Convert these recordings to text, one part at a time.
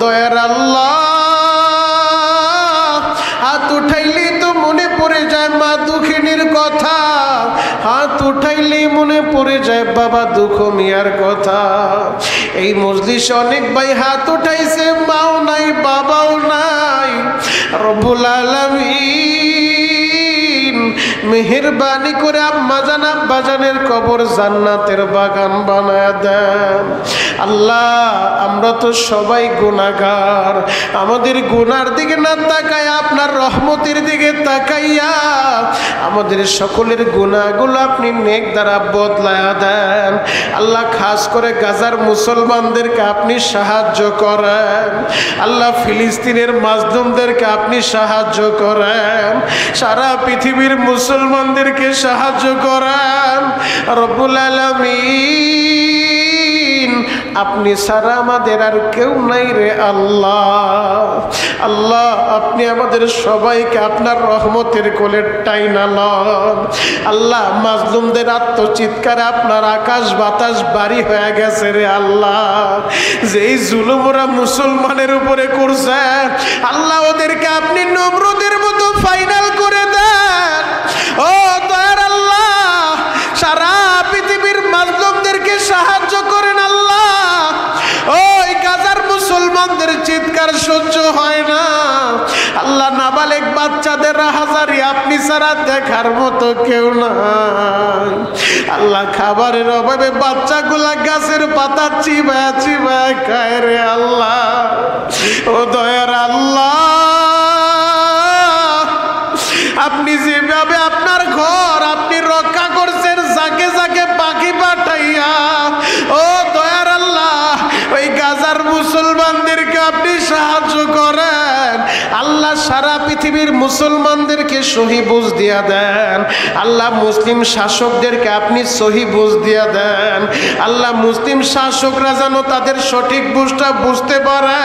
দয়ার আল্লাহ, হাত উঠাইলে তো মনে পড়ে যায় মা দুঃখিনীর কথা, হাত উঠাইলে মনে পড়ে যায় বাবা দুঃখ মিয়ার কথা। এই মজলিসে অনেক ভাই হাত উঠাইছে, মাও নাই বাবাও নাই। রব্বুল আলামিন মেহেরবানি করে আম্মাজান আব্বাজানের কবর জান্নাতের বাগান বানায় দেন। আল্লাহ, আমরা তো সবাই গুনাহগার, আমাদের গুনার দিকে না তাকায় আপনার রহমতের দিকে তাকাইয়া আমাদের সকলের গুনাহগুলো আপনি নেক দ্বারা বদলায়া দেন। আল্লাহ, খাস করে গাজার মুসলমানদেরকে আপনি সাহায্য করেন। আল্লাহ, ফিলিস্তিনের মাজলুমদেরকে আপনি সাহায্য করেন। সারা পৃথিবীর মুসলমানদেরকে সাহায্য করেন। রব্বুল আলামিন, আপনি ছাড়া আমাদের আর কেউ নাই রে আল্লাহ। আল্লাহ, আপনি আমাদের সবাইকে আপনার রহমতের কোলে টাইনা লন। আল্লাহ, মাজলুমদের আত্মচিৎকারে আপনার আকাশ বাতাস বাড়ি হয়ে গেছে রে আল্লাহ। যেই জুলুম ওরা মুসলমানের উপরে করছে আল্লাহ, ওদেরকে আপনি নমরুদের মতো ফাইনাল করে দেন। ও দয়ার আল্লাহ, সারা পৃথিবীর মাজলুমদেরকে সাহায্য করেন আল্লাহ। ওই গাজার মুসলমানদের চিৎকার সহ্য হয় না আল্লাহ। নাবালেগ বাচ্চাদের হাজারি আপনি ছাড়া দেখার মতো কেউ নাই আল্লাহ। খাবারের অভাবে বাচ্চাগুলা গাছের পাতা চিবায় চিবায় খায় রে আল্লাহ। ও দয়ার আল্লাহ, আপনি যেভাবে আপনার ঘর আপনি রক্ষা করছেন যাকে যাকে পাখি পাঠাইয়া, ও দয়ার আল্লাহ, ওই গাজার মুসলমানদেরকে আপনি সাহায্য করেন আল্লাহ। সারা পৃথিবীর মুসলমানদেরকে সহি বুঝ দিয়া দেন আল্লাহ। মুসলিম শাসকদেরকে আপনি সহি বুঝ দিয়া দেন আল্লাহ। মুসলিম শাসকরা যেন তাদের সঠিক বুঝটা বুঝতে পারে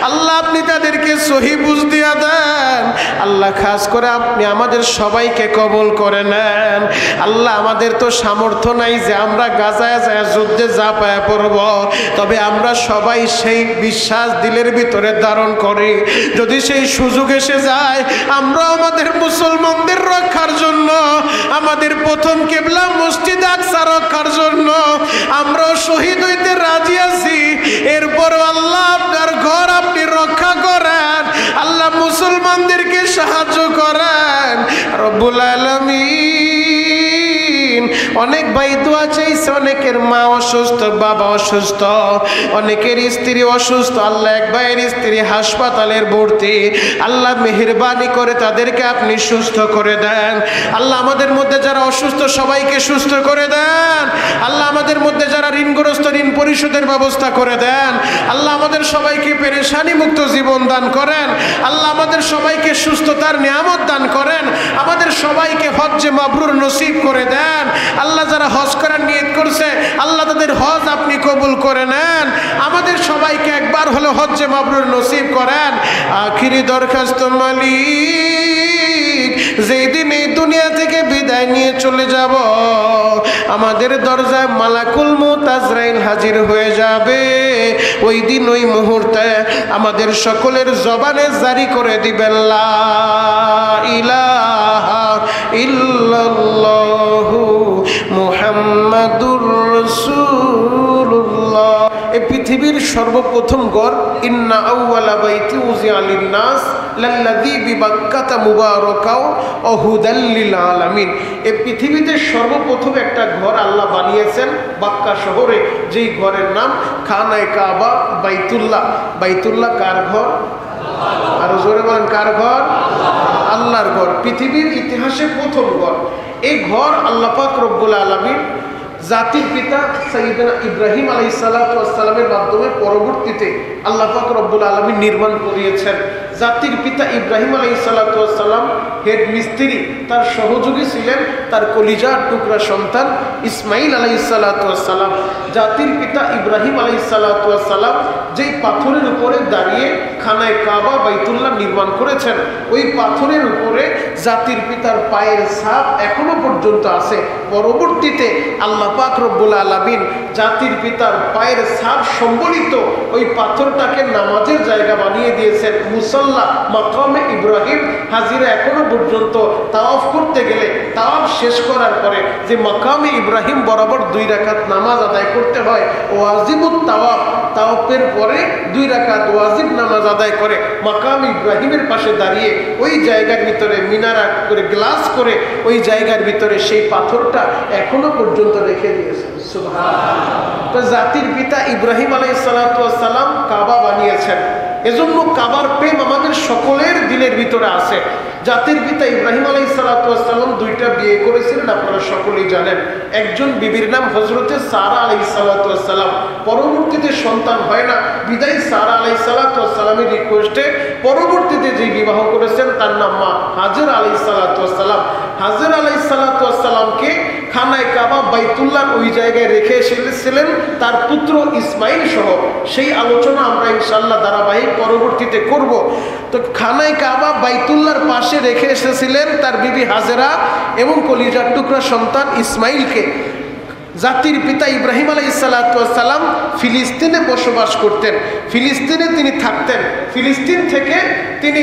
আল্লাহ, আপনি তাদেরকে সহি বুঝ দিয়া দেন আল্লাহ। খাস করে আপনি আমাদের সবাইকে কবুল করে নেন আল্লাহ। আমাদের তো সামর্থ্য নাই যে আমরা গাজায় যায় যুদ্ধে যা পায়ে পড়ব, তবে আমরা সবাই সেই বিশ্বাস দিলের ভিতরে ধারণ করি যদি সেই সুযোগ এসে যায় আমরা আমাদের মুসলমানদের রক্ষার জন্য, আমাদের প্রথম কিবলা মসজিদ আকসা রক্ষার জন্য আমরাও শহীদ হইতে রাজি আছি। এরপর আল্লাহ আপনার ঘর আপনি রক্ষা করেন আল্লাহ, মুসলমানদেরকে সাহায্য করেন রব্বুল আলামিন। অনেক ভাই দোয়া চাইছে, অনেকের মা অসুস্থ, বাবা অসুস্থ, অনেকের স্ত্রী অসুস্থ আল্লাহ। এক ভাইয়ের স্ত্রী হাসপাতালের ভর্তি আল্লাহ, মেহেরবানি করে তাদেরকে আপনি সুস্থ করে দেন আল্লাহ। আমাদের মধ্যে যারা অসুস্থ সবাইকে সুস্থ করে দেন আল্লাহ। আমাদের মধ্যে যারা ঋণগ্রস্ত ঋণ পরিশোধের ব্যবস্থা করে দেন আল্লাহ। আমাদের সবাইকে পেরেশানি মুক্ত জীবন দান করেন আল্লাহ। আমাদের সবাইকে সুস্থতার নিয়ামত দান করেন। আমাদের সবাইকে হজ্জে মাবরুর নসিব করে দেন আল্লাহ। যারা হজ করার নিয়ত করছে আল্লাহ, তাদের হজ আপনি কবুল করে নেন। আমাদের সবাইকে একবার হলো হজ্জে মাবরুর নসিব করেন। আখিরি দরখাস্ত মালিক, যেই দিন এই দুনিয়া থেকে বিদায় নিয়ে চলে যাব আমাদের দরজায় মালাকুল মউত আজরাইল হাজির হয়ে যাবে। ওই দিন ওই মুহূর্তে আমাদের সকলের জবানে জারি করে দিবেন লা ইলাহা ইল্লাল্লাহু মুহাম্মাদুর রাসূলুল্লাহ। এই পৃথিবীর সর্বপ্রথম ঘর ইন্না আউওয়ালা বাইতি উযিআ লিন-নাস লাল্লাযী বিবাক্কাতা মুবারাকাও ওয়া হুদাল লিল আলামিন। এই পৃথিবীতে সর্বপ্রথম একটা ঘর আল্লাহ বানিয়েছেন মক্কা শহরে, যেই ঘরের নাম খানায়ে কাবা, বাইতুল্লাহ। বাইতুল্লাহ কার ঘর? আরো জোরে বলেন, কার ঘর? আল্লাহর ঘর। পৃথিবীর ইতিহাসে প্রথম ঘর। এই ঘর আল্লাহ পাক রব্বুল আলামিন জাতির পিতা সাইয়েদনা ইব্রাহিম আলাইহিস সালাতু ওয়াস সালামের মাধ্যমে পরবর্তীতে আল্লাহ পাক রব্বুল আলামিন নির্মাণ করিয়েছেন। জাতির পিতা ইব্রাহিম আলাইহিস সালাতু ওয়াস সালাম হেড মিস্ত্রি, তার সহযোগী ছিলেন তার কলিজার টুকরা সন্তান ইসমাইল আলাইহিস সালাতু ওয়াস সালাম। জাতির পিতা ইব্রাহিম আলাইহিস সালাতু ওয়াস সালাম যেই পাথরের উপরে দাঁড়িয়ে খানায়ে কাবা বাইতুল্লাহ নির্মাণ করেছেন, ওই পাথরের উপরে জাতির পিতার পায়ের ছাপ এখনো পর্যন্ত আছে। পরবর্তীতে আল্লাহ পাক রব্বুল আলামিন জাতির পিতার পায়ের ছাপ সম্বলিত ওই পাথরটাকে নামাজের জায়গা বানিয়ে দিয়েছেন মুসাল্লা মাকামে ইব্রাহিম। হাজিরা এখনো পর্যন্ত তাওয়াফ করতে গেলে তাওয়াফ শেষ করার পরে যে মাকামে ইব্রাহিম বরাবর 2 রাকাত নামাজ আদায় করতে হয়, ওয়াজিবুত তাওয়াফ, তাওয়াফের পরে 2 রাকাত ওয়াজিব নামাজ আদায় করে মাকাম ইব্রাহিমের পাশে দাঁড়িয়ে ওই জায়গার ভিতরে মিনারা করে গ্লাস করে ওই জায়গার ভিতরে সেই পাথরটা এখনো পর্যন্ত রেখে দিয়েছেন। সুবহানাল্লাহ। তো জাতির পিতা ইব্রাহিম আলাইহিস সালাতু ওয়াস সালাম কাবা বানিয়েছেন, এজন্য কাবার প্রেম আমাদের সকলের দিলের ভিতরে আছে। জাতির পিতা ইব্রাহিম আলাইহিস সালাতু ওয়াস সালাম 2টা বিয়ে করেছিলেন, আপনারা সকলেই জানেন। একজন বিবির নাম হযরতে সারা আলাইহিস সালাতু ওয়াস সালাম। পরবর্তীতে সন্তান হয় না, বিদায় সারা আলাইহিস সালাতু ওয়াস সালামের রিকোয়েস্টে পরবর্তীতে যে বিবাহ করেছেন তার নাম মা হাজের আলাইহিস সালাতু ওয়াস সালাম। হাজের আলাইহিস সালাতু ওয়াস সালামকে খানায় কাবা বাইতুল্লাহর ওই জায়গায় রেখে এসেছিলেন তার পুত্র ইসমাইল সহ। সেই আলোচনা আমরা ইনশাআল্লাহ ধারাবাহিক পরবর্তীতে করব। তো খানায় কাবা বাইতুল্লাহর পাশে রেখে এসেছিলেন তার বিবি হাজেরা এবং কলিজার টুকরা সন্তান ইসমাইলকে। জাতির পিতা ইব্রাহিম আলাইহিস সালাতু ওয়াস সালাম ফিলিস্তিনে বসবাস করতেন, ফিলিস্তিনে তিনি থাকতেন। ফিলিস্তিন থেকে তিনি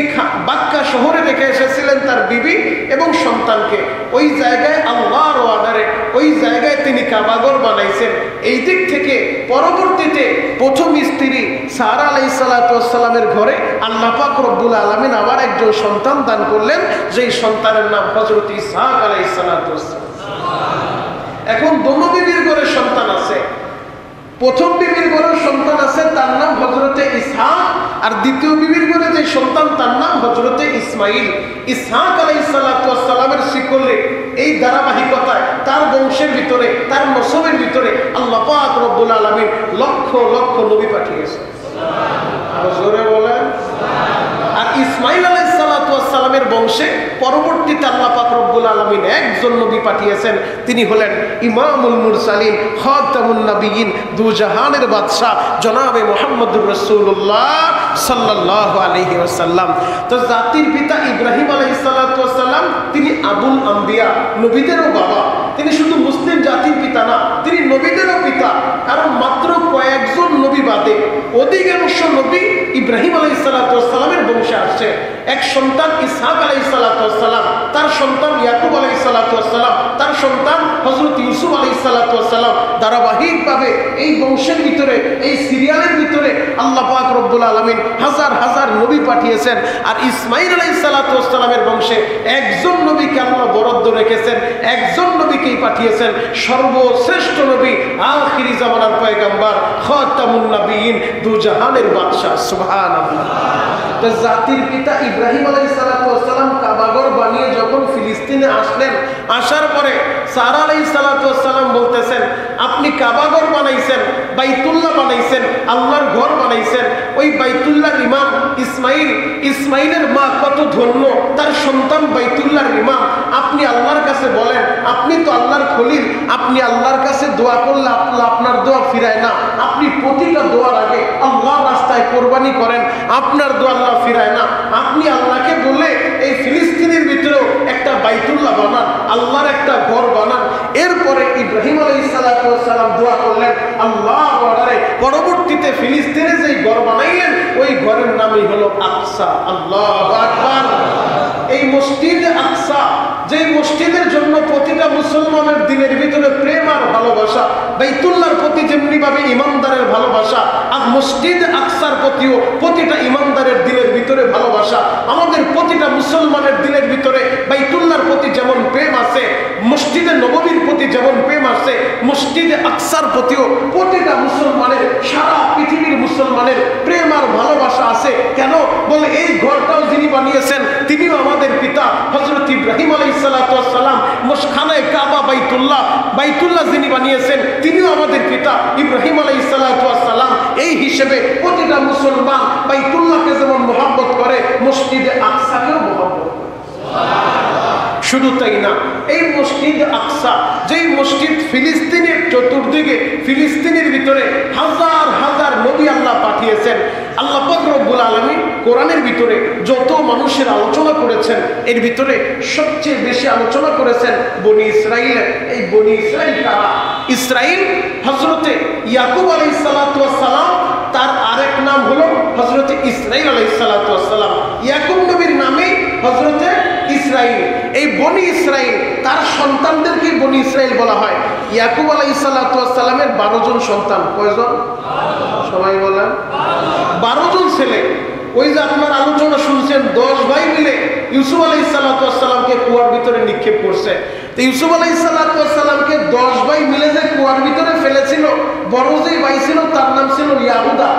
বাক্কা শহরে রেখে এসেছিলেন তার বিবি এবং সন্তানকে। ওই জায়গায় আল্লাহর অর্ডারে ওই জায়গায় তিনি কাবাঘর বানাইছেন। এই দিক থেকে পরবর্তীতে প্রথম স্ত্রী সারা আলাইহিস সালাতু ওয়াস সালামের ঘরে আল্লাহ পাক রব্বুল আলামিন আবার একজন সন্তান দান করলেন, যেই সন্তানের নাম হযরত ইসহাক আলাইহিস সালাতু ওয়াস সালাম। এখন দোনো বিবির ঘরে সন্তান আছে। প্রথম বিবির ঘরে সন্তান আছে তার নাম হযরতে ইসহাক, আর দ্বিতীয় বিবির ঘরে যে সন্তান তার নাম হযরতে ইসমাইল। ইসহাক আলাইহিস সালাতু ওয়াস সালামের শিকলে এই ধারাবাহিকতায় তার বংশের ভিতরে তার নসবের ভিতরে আল্লাহ পাক রব্বুল আলামিন লক্ষ লক্ষ নবী পাঠিয়েছেন। আর জোরে বলেন। আর ইসমাইল আলাইহিস সালাতু ওয়াস সালামের বংশে পরবর্তীতে আল্লাহ পাক রব্বুল আলামিন একজন নবী পাঠিয়েছেন, তিনি হলেন ইমামুল মুরসালিন, খাতামুন নবিয়্যিন, দুজাহানের বাদশা জনাবে মুহাম্মদুর রাসূলুল্লাহ সাল্লাল্লাহু আলাইহি ওয়াসাল্লাম। তো জাতির পিতা ইব্রাহিম আলাইহিস সালাতু ওয়াস সালাম তিনি আবুল আম্বিয়া, নবীদেরও বাবা। তিনি শুধু মুসলিম জাতির পিতা না, তিনি নবীদেরও পিতা। কারণ মাত্র কয়েকজন নবী বাদে অধিকাংশ নবী ইব্রাহিম আলাইহিস সালাতু ওয়াস সালামের বংশে আসছে। এক সন্তান ইসহাক আলাইহিস সালাতু ওয়াস সালাম, তার সন্তান ইয়াকুব আলাইহিস সালাতু ওয়াস সালাম, তার সন্তান হযরত ইউসুফ আলাইহিস সালাতু ওয়াস সালাম। ধারাবাহিকভাবে এই বংশের ভিতরে এই সিরিয়ালের ভিতরে আল্লাহ পাক রব্বুল আলামিন হাজার হাজার নবী পাঠিয়েছেন। আর ইসমাইল আলাইহিস সালাতু ওয়াস সালামের বংশে একজন নবীকে আল্লাহ বরাদ্দ রেখেছেন, একজন নবীকেই পাঠিয়েছেন, সর্বশ্রেষ্ঠ নবী, আখিরি জামানার পয়গম্বর, খাতামুন নবিয়্যিন, দুজাহানের বাদশা। সুবহানাল্লাহ। তো জাতির পিতা ইব্রাহিম আলাইহিস সালাতু ওয়াস সালাম কাবাঘর বানিয়ে যখন ফিলিস্তিনে আসলেন, আসার পরে সারা আলাইহিস সালাতু ওয়াস সালাম বলতেছেন, আপনি কাবাঘর বানাইছেন, বাইতুল্লাহ বানাইছেন, আল্লাহর ঘর বানাইছেন। ওই বাইতুল্লাহর ইমাম ইসমাইল, ইসমাইলের মা কত ধন্য, তার সন্তান বাইতুল্লাহর ইমাম। আপনি আল্লাহর কাছে বলেন, আপনি তো আল্লাহর খলিল, আপনি আল্লাহর কাছে দোয়া করলে আল্লাহ আপনার দোয়া ফিরায় না। আপনি প্রতিটা দোয়ার আগে আল্লাহর রাস্তায় কোরবানি করেন, আপনার দোয়া আল্লাহ ফিরায় না। আপনি আল্লাহকে বলে এই ফিলিস্তিনের ভিতরেও একটা বাইতুল্লাহ বানান, আল্লাহর একটা ঘর বানান। এরপরে ইব্রাহিম আলাইহিস সালাতু ওয়াস সালাম দোয়া করলেন আল্লাহর অর্ডারে। পরবর্তীতে ফিলিস্তিনে যেই ঘর বানাইলেন ওই ঘরের নামই হলো আকসা। আল্লাহু আকবার। এই মসজিদ আকসা, যে মসজিদের জন্য প্রতিটা মুসলমানের দিনের ভিতরে প্রেম আর ভালোবাসা, বাইতুল্লাহর প্রতি যেমনি ভাবে ইমানদারের ভালোবাসা, আর মসজিদ আকসার প্রতিও প্রতিটা ইমানদারের দিলের ভিতরে ভালোবাসা। আমাদের প্রতিটা মুসলমানের দিলের ভিতরে বাইতুল্লাহর প্রতি যেমন প্রেম আছে, মসজিদে নববীর প্রতি যেমন প্রেম আছে, মসজিদে আকসার প্রতিও প্রতিটা মুসলমানের, সারা পৃথিবীর মুসলমানের প্রেম আর ভালোবাসা আছে। কেন বলে এই ঘরটাও যিনি বানিয়েছেন তিনিও আমাদের পিতা হযরত ইব্রাহিম আলাইহিস সালাতু ওয়াস সালাম। খানায়ে কাবা বাইতুল্লাহ, বাইতুল্লাহ যিনি বানিয়েছেন তিনিও আমাদের পিতা ইব্রাহিম আলাইহিস সালাতু ওয়াস সালাম। এই হিসেবে প্রতিটা মুসলমান বাইতুল্লাহকে যেমন মহব্বত করে, মসজিদে আকসাকেও মহব্বত করে। শুধু তাই না, এই মসজিদ আকসা, যেই মসজিদ ফিলিস্তিনের চতুর্দিকে, ফিলিস্তিনের ভিতরে হাজার হাজার নবী আল্লাহ পাঠিয়েছেন। আল্লাহ পাক রব্বুল আলামিন কোরআনের ভিতরে যত মানুষের আলোচনা করেছেন এর ভিতরে সবচেয়ে বেশি আলোচনা করেছেন বনি ইসরাইলের। এই বনি ইসরাইল কারা? ইসরাইল হযরতে ইয়াকুব আলাইহিস সালাতু ওয়াস সালাম, তার আরেক নাম হলো হযরতে ইসরাইল আলাইহিস সালাতু ওয়াস সালাম। ইয়াকুব নবীর নামে হযরতে ইসরাইল। এই বনি ইসরাইল তার সন্তানদেরকে বনি ইসরাইল বলা হয়। ইয়াকুব আলাইহিস সালাতু ওয়াস সালামের 12 জন সন্তান। কয়জন? সবাই বলেন 12 জন ছেলে। ওই যে আপনার আলোচনা শুনছেন 10 ভাই মিলে ইউসুফ আলাইহিস সালাতু ওয়াস সালামকে কুয়ার ভিতরে নিক্ষেপ করছে। তো ইউসুফ আলাইহিস সালাতু ওয়াস সালামকে 10 ভাই মিলে যে কুয়ার ভিতরে ফেলেছিল, বড় যে ভাই ছিল তার নাম ছিল ইয়াহুদা।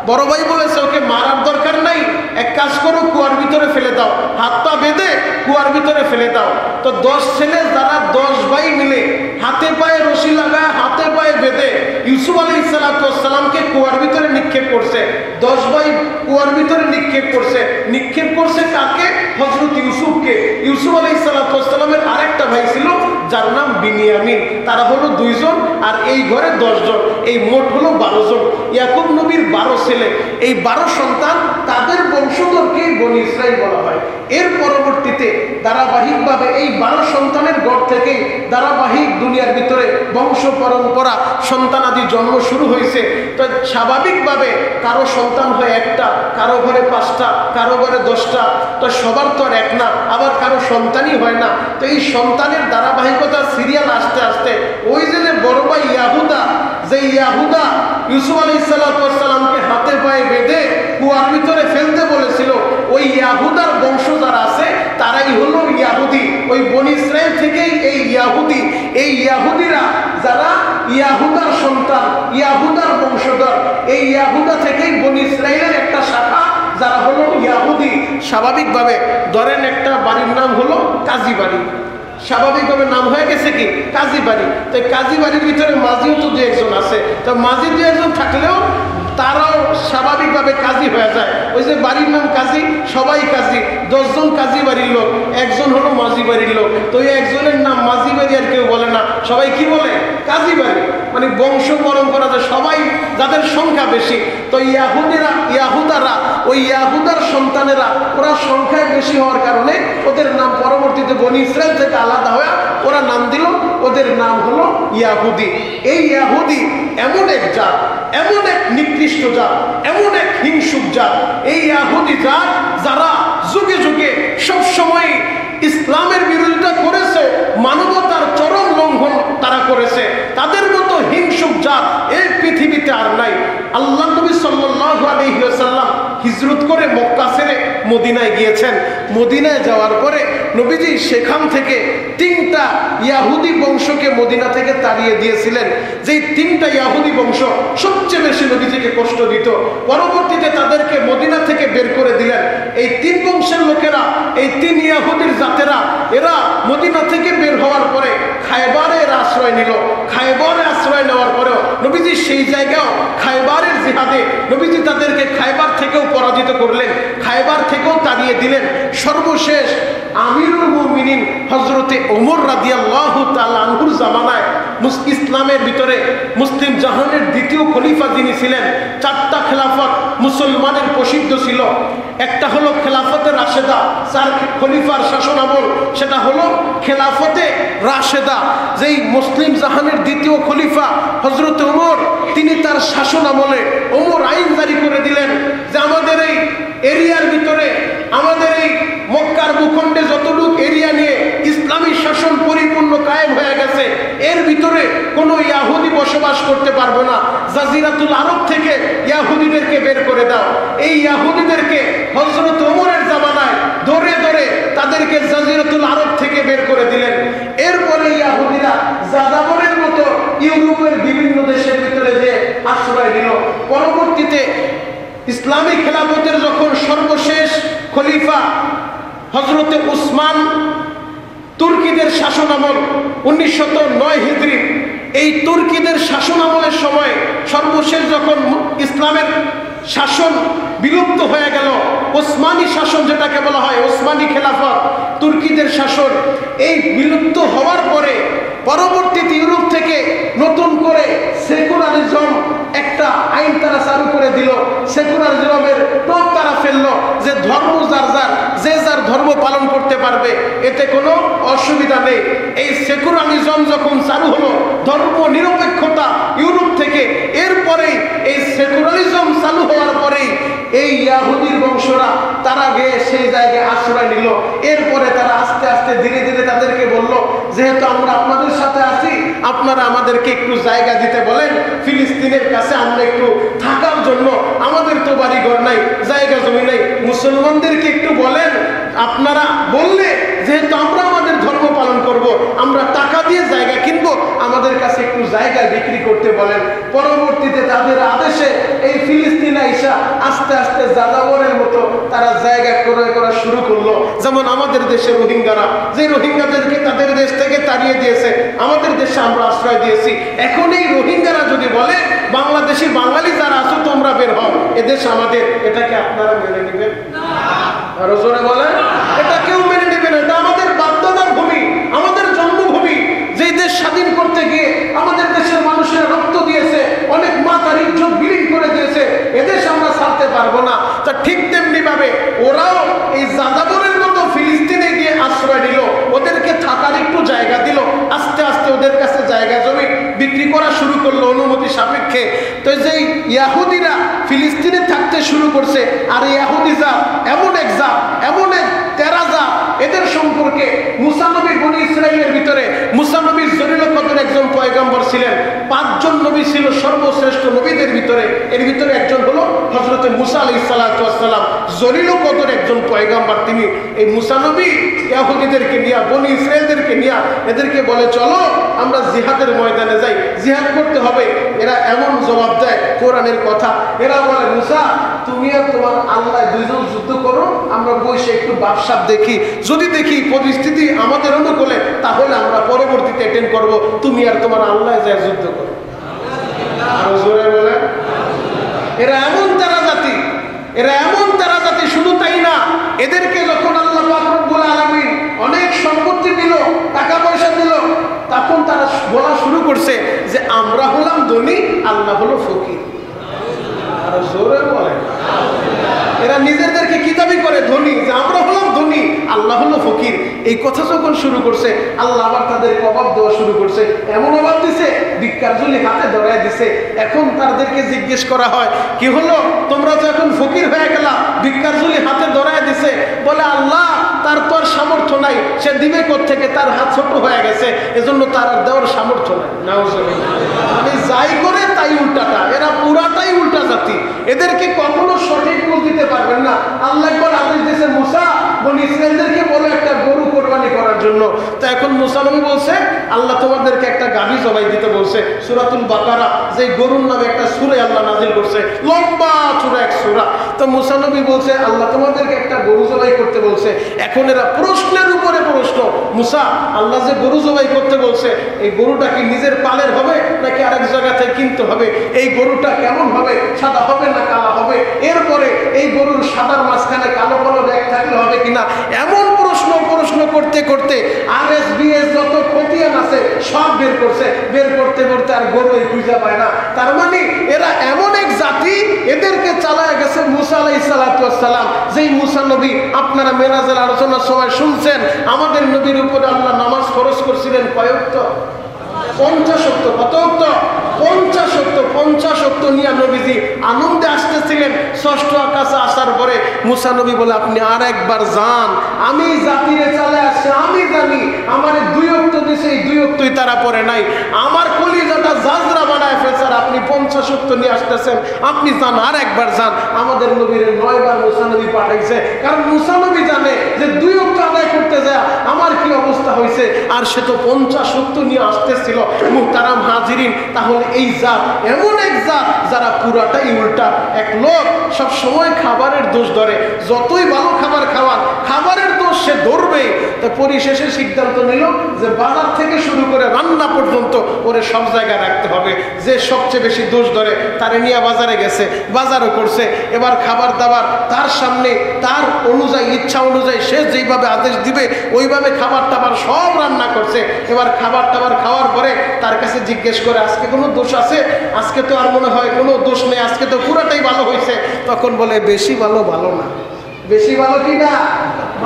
বড় ভাই বলেছে ওকে মারার দরকার নাই, এক কাজ করো কুয়ার ভিতরে ফেলে দাও, হাত পা বেঁধে কুয়ার ভিতরে ফেলে দাও। তো 10 ছেলে যারা 10 ভাই মিলে হাতে পায়ে রশি লাগায় হাতে পায়ে বেঁধে ইউসুফ আলাইহিস সালাতু ওয়াস সালামকে কুয়ার ভিতরে নিক্ষেপ করছে। 10 ভাই কুয়ার ভিতরে নিক্ষেপ করছে। নিক্ষেপ করছে কাকে? হযরত ইউসুফকে। ইউসুফ আলাইহিস সালাতু ওয়াস সালামের আরেকটা ভাই ছিল যার নাম বিনিয়ামিন। তারা হলো 2 জন, আর এই ঘরে 10 জন, এই মোট হলো 12 জন। ইয়াকুব নবীর 12 ছেলে, এই 12 সন্তান, তাদের বংশধরকে বনি ইসরাইল বলা হয়। এর পরবর্তীতে ধারাবাহিকভাবে এই 12 সন্তানের গড় থেকে ধারাবাহিক দুনিয়ার ভিতরে বংশ পরম্পরা সন্তানাদি জন্ম শুরু হয়েছে। তো স্বাভাবিকভাবে কারো সন্তান হয় একটা, কারো ঘরে 5টা, কারো ঘরে 10টা। তো সবার তো আর এক না, আবার কারো সন্তানই হয় না। তো এই সন্তানের ধারাবাহিকতা সিরিয়াল আস্তে আস্তে ওই যে বড় ভাই ইয়াহুদা, যে ইয়াহুদা ইউসুফ আলাইহিস সালাতু ওয়াস সালামকে হাতে পায়ে বেঁধে কুয়ার ভিতরে ফেলতে বলেছিল, ওই ইয়াহুদার বংশ যারা আছে তারাই হলো ইয়াহুদি। ওই বনি ইসরাইল থেকেই এই ইয়াহুদি। এই ইয়াহুদিরা যারা ইয়াহুদার সন্তান, ইয়াহুদার বংশধর, এই ইয়াহুদা থেকেই বনি ইসরাইলের একটা শাখা যারা হলো ইয়াহুদি। স্বাভাবিকভাবে ধরেন একটা বাড়ির নাম হলো কাজী বাড়ি, স্বাভাবিকভাবে নাম হয়ে গেছে কি কাজী বাড়ি। তো কাজী বাড়ির ভিতরে মাঝিও তো 2-1 আছে। তো মাঝি 2-1 থাকলেও তারাও স্বাভাবিকভাবে কাজী হয়ে যায়। ওই যে বাড়ির নাম কাজী, সবাই কাজী, 10 জন কাজী বাড়ির লোক, একজন হলো মাঝি বাড়ির লোক। তো এই একজনের নাম মাঝি বাড়ি আর কেউ বলে না, সবাই কি বলে? কাজী বাড়ি। মানে বংশ পরম্পরা যে সবাই, যাদের সংখ্যা বেশি। তো ইয়াহুদারা, ওই ইয়াহুদার সন্তানেরা, ওরা সংখ্যায় বেশি হওয়ার কারণে ওদের নাম পরবর্তীতে বনি ইসরাইল থেকে আলাদা হয়ে ওরা নাম দিল, ওদের নাম হলো ইয়াহুদি। এই ইয়াহুদি এমন এক জাত, এমন এক নিকৃষ্ট জাত, এমন এক হিংসুক জাত। এই ইয়াহুদি জাত যারা যুগে যুগে সবসময় ইসলামের বিরোধিতা করেছে, মানবতার চরম লঙ্ঘন তারা করেছে। তাদের মতো হিংসুক জাত এই পৃথিবীতে আর নাই। আল্লাহ নবী সাল্লাল্লাহু আলাইহি ওয়াসাল্লাম হিজরত করে মক্কা ছেড়ে মদিনায় গিয়েছেন। মদিনায় যাওয়ার পরে নবীজি সেখান থেকে 3টা ইয়াহুদি বংশকে মদিনা থেকে তাড়িয়ে দিয়েছিলেন। যেই 3টা ইয়াহুদি বংশ সবচেয়ে বেশি নবীজিকে কষ্ট দিত। পরবর্তীতে তাদেরকে মদিনা থেকে বের করে দিলেন। এই 3 বংশের লোকেরা, এই 3 ইয়াহুদির জাতেরা, এরা মদিনা থেকে বের হওয়ার পরে খায়বারে আশ্রয় নিল। খায়বারে আশ্রয় নেওয়ার পরেও নবীজি সেই জায়গাও খায়বারের জিহাদে নবীজি তাদেরকে খায়বার থেকেও পরাজিত করলেন, খায়বার থেকেও তাড়িয়ে দিলেন। সর্বশেষ আমিরুল মুমিনিন হযরতে ওমর রাদিয়াল্লাহু তাআলা আনহুর জামানায় ইসলামের ভিতরে মুসলিম জাহানের 2য় খলিফা যিনি ছিলেন, 4টা খেলাফত মুসলমানের প্রসিদ্ধ ছিল। একটা হলো খেলাফতে রাশেদা, 4 খলিফার শাসনামল, সেটা হলো খেলাফতে রাশেদা। যেই মুসলিম জাহানের 2য় খলিফা হযরতে ওমর, তিনি তার শাসন আমলে ওমর আইন জারি করে দিলেন যে আমাদের এই এরিয়ার ভিতরে, আমাদের এই মক্কার ভূখণ্ডে যতটুকু এরিয়া নিয়ে ইসলামী শাসন পরিপূর্ণ কায়েম হয়ে গেছে, এর ভিতরে কোনো ইয়াহুদি বসবাস করতে পারবে না। জাজিরাতুল আরব থেকে ইয়াহুদিদেরকে বের করে দাও। এই ইয়াহুদিদেরকে হযরত ওমরের জামানায় ধরে ধরে তাদেরকে জাজিরাতুল আরব থেকে বের করে দিলেন। এরপরে ইয়াহুদিরা যাযাবরের মতো ইউরোপের বিভিন্ন দেশের ভিতরে যে আশ্রয় নিল। পরবর্তীতে ইসলামী খেলাফতের যখন সর্বশেষ খলিফা হযরতে উসমান, তুর্কিদের শাসনামল 1909 হিজরি, এই তুর্কিদের শাসনামলের সময় সর্বশেষ যখন ইসলামের শাসন বিলুপ্ত হয়ে গেল, ওসমানী শাসন যেটাকে বলা হয় ওসমানী খেলাফত, তুর্কিদের শাসন, এই বিলুপ্ত হওয়ার পরে পরবর্তীতে ইউরোপ থেকে নতুন করে সেকুলারিজম একটা আইন তারা চালু করে দিল। সেকুলারিজমের টোপ তারা ফেললো যে পালন করতে পারবে, এতে কোনো অসুবিধা নেই। এই সেকুলারিজম যখন চালু হলো, ধর্ম নিরপেক্ষতা ইউরোপ থেকে, এরপরেই এই সেকুলারিজম চালু হওয়ার পরেই এই ইয়াহুদির বংশরা তারা গিয়ে সেই জায়গায় আশ্রয় নিল। এরপরে তারা আস্তে আস্তে ধীরে ধীরে তাদেরকে বলল, যেহেতু আমরা আপনাদের সাথে আছি, আপনারা আমাদেরকে একটু জায়গা দিতে বলেন ফিলিস্তিনের কাছে, আমরা একটু থাকার জন্য, আমাদের তো বাড়িঘর নাই, জায়গা জমি নাই, মুসলমানদেরকে একটু বলেন, আপনারা বললে যেহেতু আমরা আমাদের ধর্ম পালন করব, আমরা টাকা দিয়ে জায়গা কিনবো, আমাদের কাছে একটু জায়গা বিক্রি করতে বলেন। পরবর্তীতে তাদের আদেশে এই ফিলিস্তিন আইসা আস্তে আস্তে যাযাবরের মতো তারা জায়গা ক্রয় করা শুরু করলো। যেমন আমাদের দেশে রোহিঙ্গারা, যে রোহিঙ্গাদেরকে তাদের দেশ থেকে তাড়িয়ে দিয়েছে, আমাদের দেশে আমরা আশ্রয় দিয়েছি। এখন এই রোহিঙ্গারা যদি বলে বাংলাদেশি বাঙালি যারা আছো তোমরা বের হও, এদেশ আমাদের, এটাকে আপনারা মেনে নেবেন? আরো জোরে বলেন। এটা কেউ মেনে নেবে না। এটা আমাদের বাধ্যতার ভূমি, আমাদের জন্মভূমি। যেই দেশ স্বাধীন করতে গিয়ে আমাদের দেশের মানুষের রক্ত দিয়েছে, অনেক মাথার ইজ্জত বিলীন করে দিয়েছে, এদেশ আমরা ছাড়তে পারবো না। তা ঠিক তেমনি ভাবে ওরাও এই যাযাবরের মতো ফিলিস্তিনে গিয়ে আশ্রয় নিল, ওদেরকে থাকার একটু জায়গা দিল, আস্তে আস্তে ওদের কাছে জায়গা জমি বিক্রি করা শুরু করলো অনুমতি সাপেক্ষে। তো যেই ইয়াহুদিরা ফিলিস্তিনে থাকতে শুরু করছে, আর ইয়াহুদি জাত এমন এক জাত, এমন এক তেরা জাত, এদের সম্পর্কে মুসা নবী বনী ইসরাইলের ভিতরে মুসা নবীর জলিল কদর একজন পয়গম্বর ছিলেন। 5 জন নবী ছিল সর্বশ্রেষ্ঠ নবীদের ভিতরে, এর ভিতরে একজন হলো হযরত মুসা আলাইহিস সালাতু ওয়াস সালাম, জলিল কদর একজন পয়গম্বর। তিনি এই মুসা নবী ইয়াহুদিদেরকে নিয়ে, বনী ইসরাইলদেরকে নিয়ে এদেরকে বলে, চলো আমরা জিহাদের ময়দানে যাই, জিহাদ করতে হবে। এরা এমন জবাব দেয়, কোরআনের কথা, এরা বলে, মুসা তুমি আর তোমার আল্লাহ দুইজন যুদ্ধ করো, আমরা বসে একটু বাপসাপ দেখি, যদি দেখি পরিস্থিতি আমাদের অনুকূলে তাহলে আমরা পরবর্তীতে অ্যাটেন্ড করব, তুমি আর তোমার আল্লাহ যায় যুদ্ধ করো। আরো জোরে বলে। এরা এমন তারা জাতি, এরা এমন তারা জাতি। শুধু তাই না, এদেরকে যখন আল্লাহ পাক রব্বুল আলামিন অনেক সম্পত্তি দিল, টাকা পয়সা দিল, তখন তারা বলা শুরু করছে যে আমরা হলাম ধনী, আল্লাহ হলো ফকির। আরো জোরে বলে। এরা নিজেদেরকে কি দাবি করে? ধনী। যে আমরা হলাম ধনী, আল্লাহ হলো ফকির। এই কথা যখন শুরু করছে, আল্লাহ আবার তাদের অভাব দেওয়া শুরু করছে। এমন অভাব দিছে, ভিক্ষার ঝুলি হাতে ধরাই দিছে। এখন তাদেরকে জিজ্ঞেস করা হয়, কি হলো, তোমরা তো এখন ফকির হয়ে গেলা, ভিক্ষার ঝুলি হাতে ধরাই দিছে। বলে, আল্লাহ তার তো আর সামর্থ্য নাই, সে দিবে কোত্থেকে, তার হাত ছোট হয়ে গেছে, এজন্য তার আর দেওয়ার সামর্থ্য নাই। মানে যাই করে তাই উল্টাটা, এরা পুরাটাই উল্টা জাতি। এদেরকে কখনো সঠিক বুঝ দিতে পারবেন না। আল্লাহ একবার আদেশ দিয়েছে, মুসা বনী ইসরাইলদেরকে বলে একটা গরু কোরবানি করার জন্য। তো এখন মুসা নবী বলছে, আল্লাহ তোমাদেরকে একটা গাভী জবাই দিতে বলছে। সূরাতুল বাকারা, যে গরুর নামে একটা সূরা আল্লাহ নাজিল করছে, লম্বা সূরা, এক সূরা। তো মুসা নবী বলছে, আল্লাহ তোমাদেরকে একটা গরু জবাই করতে বলছে। এখন এরা প্রশ্নের উপরে প্রশ্ন, মুসা আল্লাহ যে গরু জবাই করতে বলছে, এই গরুটা কি নিজের পালের হবে নাকি আরেক জায়গা থেকে কিনতে হবে? এই গরুটা কেমন হবে, সাদা হবে না কালো হবে? এরপরে এই গরুর সাদার মাঝখানে কালো কালো ব্যাগ থাকলে হবে কিনা? এমন প্রশ্ন করতে করতে RSBS যত খতিয়ান আছে সব বের করছে। বের করতে করতে আর গরু খুঁজে পায় না। তার মানে এরা এমন এক জাতি, এদেরকে চালায় গেছে মুসা আলাইহিস সালাতু ওয়াস সালাম। যেই মুসা নবী আপনারা মেরাজের আলোচনার সময় শুনছেন, আমাদের নবীর উপরে আল্লাহ নামাজ ফরজ করছিলেন কয় ওয়াক্ত? 50 ওয়াক্ত। কত ওয়াক্ত? 50 ওয়াক্ত। 50 ওয়াক্ত নিয়ে নবীজি আনন্দে আসতেছিলেন। 6ষ্ঠ আকাশে আসার পরে মুসা নবী বলে, আপনি আর একবার যান, আমি জাতিরে চালে আসছে, আমি জানি আমার 2 ওয়াক্ত দিছে, এই 2 ওয়াক্তই তারা পড়ে নাই। আমার কলিজাটা জাজরা বানায় ফেলছে, আপনি 50 ওয়াক্ত নিয়ে আসতেছেন, আপনি যান, আর একবার যান। আমাদের নবীর 9 বার মুসা নবী পাঠাইছে, কারণ মুসা নবী জানে যে 2 ওয়াক্ত আদায় করতে যায় আমার কি অবস্থা হয়েছে, আর সে তো 50 ওয়াক্ত নিয়ে আসতেছিল। মুহতারাম হাজিরিন, তাহলে এই জাত এমন এক জাত যারা পুরাটাই উল্টা। এক লোক সব সময় খাবারের দোষ ধরে, যতই ভালো খাবার খাওয়ান, খাবারের দোষ সে ধরবে। তো পরিশেষে সিদ্ধান্ত নিল যে বাজার থেকে শুরু করে রান্না পর্যন্ত ওরে সব জায়গায় রাখতে হবে। যে সবচেয়ে বেশি দোষ ধরে তারে নিয়ে বাজারে গেছে, বাজারও করছে। এবার খাবার দাবার তার সামনে, তার অনুযায়ী, ইচ্ছা অনুযায়ী সে যেইভাবে আদেশ দিবে ওইভাবে খাবার টাবার সব রান্না করছে। এবার খাবার টাবার খাওয়ার পরে তার কাছে জিজ্ঞেস করে, আজকে কোনো দোষ আছে? আজকে তো আর মনে হয় কোনো দোষ নেই, আজকে তো পুরাটাই ভালো হয়েছে। তখন বলে, বেশি ভালো ভালো না। বেশি ভালো কি না?